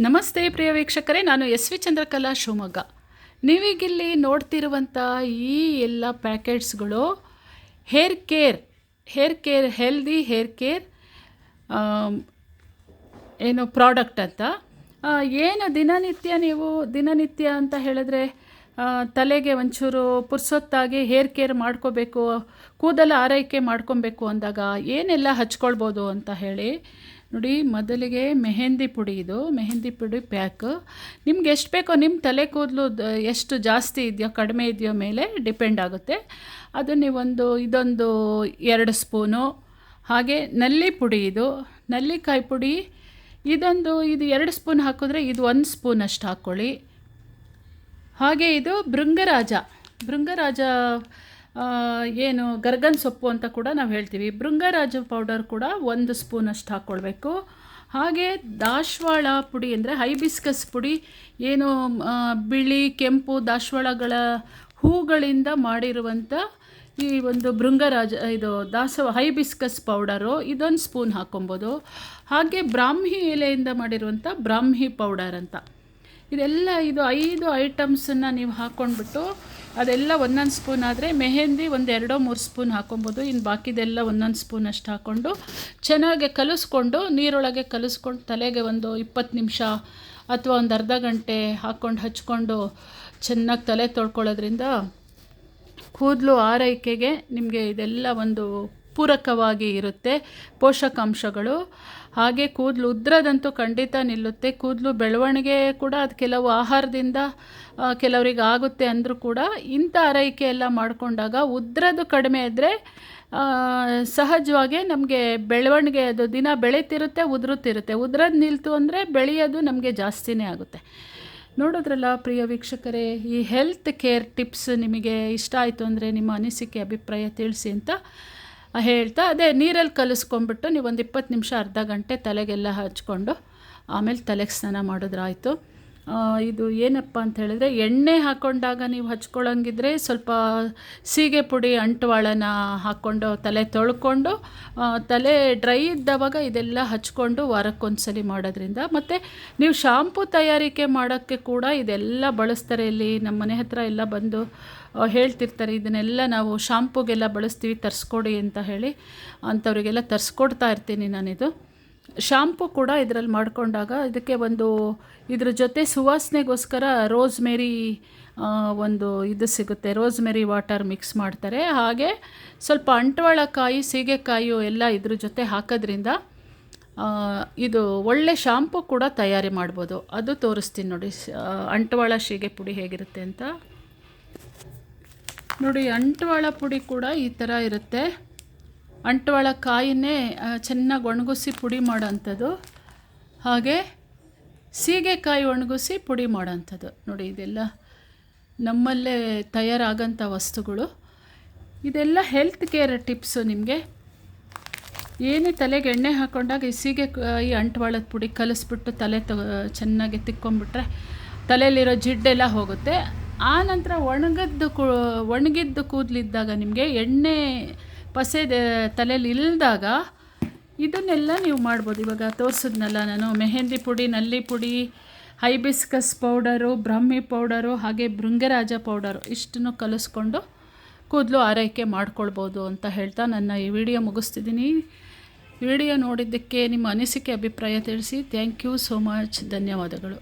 ನಮಸ್ತೆ ಪ್ರಿಯ ವೀಕ್ಷಕರೇ, ನಾನು ಎಸ್ ವಿ ಚಂದ್ರಕಲಾ ಶಿವಮೊಗ್ಗ. ನೀವೀಗಿಲ್ಲಿ ನೋಡ್ತಿರುವಂಥ ಈ ಎಲ್ಲ ಪ್ಯಾಕೆಟ್ಸ್ಗಳು hair care healthy hair care ಏನು ಪ್ರಾಡಕ್ಟ್ ಅಂತ. ಏನು ದಿನನಿತ್ಯ ಅಂತ ಹೇಳಿದ್ರೆ ತಲೆಗೆ ಒಂಚೂರು ಪುರ್ಸೊತ್ತಾಗಿ ಹೇರ್ ಕೇರ್ ಮಾಡ್ಕೋಬೇಕು, ಕೂದಲ ಆರೈಕೆ ಮಾಡ್ಕೊಬೇಕು ಅಂದಾಗ ಏನೆಲ್ಲ ಹಚ್ಕೊಳ್ಬೋದು ಅಂತ ಹೇಳಿ ನೋಡಿ. ಮೊದಲಿಗೆ ಮೆಹಂದಿ ಪುಡಿ ಪ್ಯಾಕ್. ನಿಮ್ಗೆ ಎಷ್ಟು ಬೇಕೋ, ನಿಮ್ಮ ತಲೆ ಕೂದಲು ಎಷ್ಟು ಜಾಸ್ತಿ ಇದೆಯೋ ಕಡಿಮೆ ಇದೆಯೋ ಮೇಲೆ ಡಿಪೆಂಡ್ ಆಗುತ್ತೆ. ಅದು ನೀವೊಂದು ಇದೊಂದು 2 ಸ್ಪೂನು. ಹಾಗೆ ನಲ್ಲಿಕಾಯಿ ಪುಡಿ ಇದು 2 ಸ್ಪೂನ್ ಹಾಕಿದ್ರೆ ಇದು 1 ಸ್ಪೂನ್ ಅಷ್ಟು ಹಾಕ್ಕೊಳ್ಳಿ. ಹಾಗೆ ಇದು ಭೃಂಗರಾಜ ಏನು ಗರ್ಗನ್ ಸೊಪ್ಪು ಅಂತ ಕೂಡ ನಾವು ಹೇಳ್ತೀವಿ. ಭೃಂಗರಾಜ ಪೌಡರ್ ಕೂಡ 1 ಸ್ಪೂನ್ ಅಷ್ಟು ಹಾಕ್ಕೊಳ್ಬೇಕು. ಹಾಗೆ ದಾಸವಾಳ ಪುಡಿ ಅಂದರೆ ಹೈಬಿಸ್ಕಸ್ ಪುಡಿ, ಏನು ಬಿಳಿ ಕೆಂಪು ದಾಸವಾಳಗಳ ಹೂಗಳಿಂದ ಮಾಡಿರುವಂಥ ಈ ಒಂದು ಹೈಬಿಸ್ಕಸ್ ಪೌಡರು ಇದೊಂದು ಸ್ಪೂನ್ ಹಾಕ್ಕೊಬೋದು. ಹಾಗೆ ಬ್ರಾಹ್ಮಿ ಎಲೆಯಿಂದ ಮಾಡಿರುವಂಥ ಬ್ರಾಹ್ಮಿ ಪೌಡರ್ ಅಂತ. ಇದೆಲ್ಲ 5 ಐಟಮ್ಸನ್ನು ನೀವು ಹಾಕ್ಕೊಂಡ್ಬಿಟ್ಟು ಅದೆಲ್ಲ 1 ಸ್ಪೂನ್ ಆದರೆ ಮೆಹಂದಿ 2-3 ಸ್ಪೂನ್ ಹಾಕ್ಕೊಬೋದು. ಇನ್ನು ಬಾಕಿದೆಲ್ಲ 1 ಸ್ಪೂನ್ ಅಷ್ಟು ಹಾಕ್ಕೊಂಡು ಚೆನ್ನಾಗಿ ಕಲಿಸ್ಕೊಂಡು ನೀರೊಳಗೆ ಕಲಿಸ್ಕೊಂಡು ತಲೆಗೆ ಒಂದು 20 ನಿಮಿಷ ಅಥವಾ ಒಂದು ಅರ್ಧ ಗಂಟೆ ಹಚ್ಕೊಂಡು ಚೆನ್ನಾಗಿ ತಲೆ ತೊಳ್ಕೊಳ್ಳೋದ್ರಿಂದ ಕೂದಲು ಆರೈಕೆಗೆ ನಿಮಗೆ ಇದೆಲ್ಲ ಒಂದು ಪೂರಕವಾಗಿ ಇರುತ್ತೆ, ಪೋಷಕಾಂಶಗಳು. ಹಾಗೆ ಕೂದಲು ಉದ್ರದಂತೂ ಖಂಡಿತ ನಿಲ್ಲುತ್ತೆ. ಕೂದಲು ಬೆಳವಣಿಗೆ ಕೂಡ ಅದು ಕೆಲವು ಆಹಾರದಿಂದ ಕೆಲವರಿಗೆ ಆಗುತ್ತೆ ಅಂದರೂ ಕೂಡ ಇಂಥ ಆರೈಕೆ ಎಲ್ಲ ಮಾಡಿಕೊಂಡಾಗ ಉದ್ರದು ಕಡಿಮೆ ಇದ್ದರೆ ಸಹಜವಾಗಿ ನಮಗೆ ಬೆಳವಣಿಗೆ ಅದು ದಿನ ಬೆಳೀತಿರುತ್ತೆ, ಉದ್ರದ್ದು ನಿಲ್ತು ಅಂದರೆ ಬೆಳೆಯೋದು ನಮಗೆ ಜಾಸ್ತಿನೇ ಆಗುತ್ತೆ. ನೋಡೋದ್ರಲ್ಲ ಪ್ರಿಯ ವೀಕ್ಷಕರೇ, ಈ ಹೆಲ್ತ್ ಕೇರ್ ಟಿಪ್ಸ್ ನಿಮಗೆ ಇಷ್ಟ ಆಯಿತು ಅಂದರೆ ನಿಮ್ಮ ಅನಿಸಿಕೆ ಅಭಿಪ್ರಾಯ ತಿಳಿಸಿ ಅಂತ ಹೇಳ್ತಾ, ಅದೇ ನೀರಲ್ಲಿ ಕಲಿಸ್ಕೊಂಡ್ಬಿಟ್ಟು ನೀವು ಒಂದು 20 ನಿಮಿಷ ಅರ್ಧ ಗಂಟೆ ತಲೆಗೆಲ್ಲ ಹಚ್ಕೊಂಡು ಆಮೇಲೆ ತಲೆಗೆ ಸ್ನಾನ ಮಾಡಿದ್ರಾಯಿತು. ಇದು ಏನಪ್ಪ ಅಂತ ಹೇಳಿದ್ರೆ, ಎಣ್ಣೆ ಹಾಕ್ಕೊಂಡಾಗ ನೀವು ಹಚ್ಕೊಳ್ಳೋಂಗಿದ್ರೆ ಸ್ವಲ್ಪ ಸೀಗೆ ಪುಡಿ ಅಂಟುವಾಳನ ಹಾಕ್ಕೊಂಡು ತಲೆ ತೊಳ್ಕೊಂಡು ತಲೆ ಡ್ರೈ ಇದ್ದವಾಗ ಇದೆಲ್ಲ ಹಚ್ಕೊಂಡು ವಾರಕ್ಕೊಂದ್ಸಲಿ ಮಾಡೋದ್ರಿಂದ. ಮತ್ತು ನೀವು ಶಾಂಪೂ ತಯಾರಿಕೆ ಮಾಡೋಕ್ಕೆ ಕೂಡ ಇದೆಲ್ಲ ಬಳಸ್ತಾರೆ. ಇಲ್ಲಿ ನಮ್ಮ ಮನೆ ಹತ್ರ ಎಲ್ಲ ಬಂದು ಹೇಳ್ತಿರ್ತಾರೆ, ಇದನ್ನೆಲ್ಲ ನಾವು ಶಾಂಪೂಗೆಲ್ಲ ಬಳಸ್ತೀವಿ, ತರಿಸ್ಕೊಡಿ ಅಂತ ಹೇಳಿ. ಅಂಥವರಿಗೆಲ್ಲ ತರಿಸ್ಕೊಡ್ತಾ ಇರ್ತೀನಿ ನಾನಿದು. ಶಾಂಪೂ ಕೂಡ ಇದರಲ್ಲಿ ಮಾಡಿಕೊಂಡಾಗ ಇದಕ್ಕೆ ಇದ್ರ ಜೊತೆ ಸುವಾಸನೆಗೋಸ್ಕರ ರೋಸ್ಮೆರಿ ಸಿಗುತ್ತೆ, ರೋಸ್ಮೆರಿ ವಾಟರ್ ಮಿಕ್ಸ್ ಮಾಡ್ತಾರೆ. ಹಾಗೆ ಸ್ವಲ್ಪ ಅಂಟುವಾಳಕಾಯಿ, ಸೀಗೆಕಾಯಿ ಎಲ್ಲ ಇದ್ರ ಜೊತೆ ಹಾಕೋದ್ರಿಂದ ಇದು ಒಳ್ಳೆ ಶಾಂಪೂ ಕೂಡ ತಯಾರಿ ಮಾಡ್ಬೋದು. ಅದು ತೋರಿಸ್ತೀನಿ ನೋಡಿ, ಅಂಟುವಾಳ ಸೀಗೆ ಪುಡಿ ಹೇಗಿರುತ್ತೆ ಅಂತ ನೋಡಿ. ಅಂಟುವಾಳ ಪುಡಿ ಕೂಡ ಈ ಥರ ಇರುತ್ತೆ. ಅಂಟುವಾಳ ಕಾಯಿನೇ ಚೆನ್ನಾಗಿ ಒಣಗಿಸಿ ಪುಡಿ ಮಾಡೋಂಥದ್ದು. ಹಾಗೆ ಸೀಗೆಕಾಯಿ ಒಣಗಿಸಿ ಪುಡಿ ಮಾಡೋಂಥದ್ದು ನೋಡಿ. ಇದೆಲ್ಲ ನಮ್ಮಲ್ಲೇ ತಯಾರಾಗೋಂಥ ವಸ್ತುಗಳು. ಇದೆಲ್ಲ ಹೆಲ್ತ್ ಕೇರ್ ಟಿಪ್ಸು. ನಿಮಗೆ ಏನೇ ತಲೆಗೆ ಎಣ್ಣೆ ಹಾಕ್ಕೊಂಡಾಗ ಈ ಸೀಗೆಕಾಯಿ ಅಂಟುವಾಳದ ಪುಡಿ ಕಲಿಸ್ಬಿಟ್ಟು ತಲೆ ಚೆನ್ನಾಗಿ ತಿಕ್ಕೊಂಬಿಟ್ರೆ ತಲೆಯಲ್ಲಿರೋ ಜಿಡ್ಡೆಲ್ಲ ಹೋಗುತ್ತೆ. ಆ ನಂತರ ಒಣಗಿದ್ದು ಕೂದಲಿದ್ದಾಗ ನಿಮಗೆ ಎಣ್ಣೆ ಪಸೆ ತಲೆಯಲ್ಲಿ ಇಲ್ಲದಾಗ ಇದನ್ನೆಲ್ಲ ನೀವು ಮಾಡ್ಬೋದು. ಇವಾಗ ತೋರಿಸಿದ್ನಲ್ಲ ನಾನು, ಮೆಹಂದಿ ಪುಡಿ, ನಲ್ಲಿ ಪುಡಿ, ಹೈಬಿಸ್ಕಸ್ ಪೌಡರು, ಬ್ರಾಹ್ಮಿ ಪೌಡರು, ಹಾಗೆ ಭೃಂಗರಾಜ ಪೌಡರು ಇಷ್ಟನ್ನು ಕಲಿಸ್ಕೊಂಡು ಕೂದಲು ಆರೈಕೆ ಮಾಡ್ಕೊಳ್ಬೋದು ಅಂತ ಹೇಳ್ತಾ ನನ್ನ ಈ ವಿಡಿಯೋ ಮುಗಿಸ್ತಿದ್ದೀನಿ. ವಿಡಿಯೋ ನೋಡಿದ್ದಕ್ಕೆ ನಿಮ್ಮ ಅನಿಸಿಕೆ ಅಭಿಪ್ರಾಯ ತಿಳಿಸಿ. Thank you so much. ಧನ್ಯವಾದಗಳು.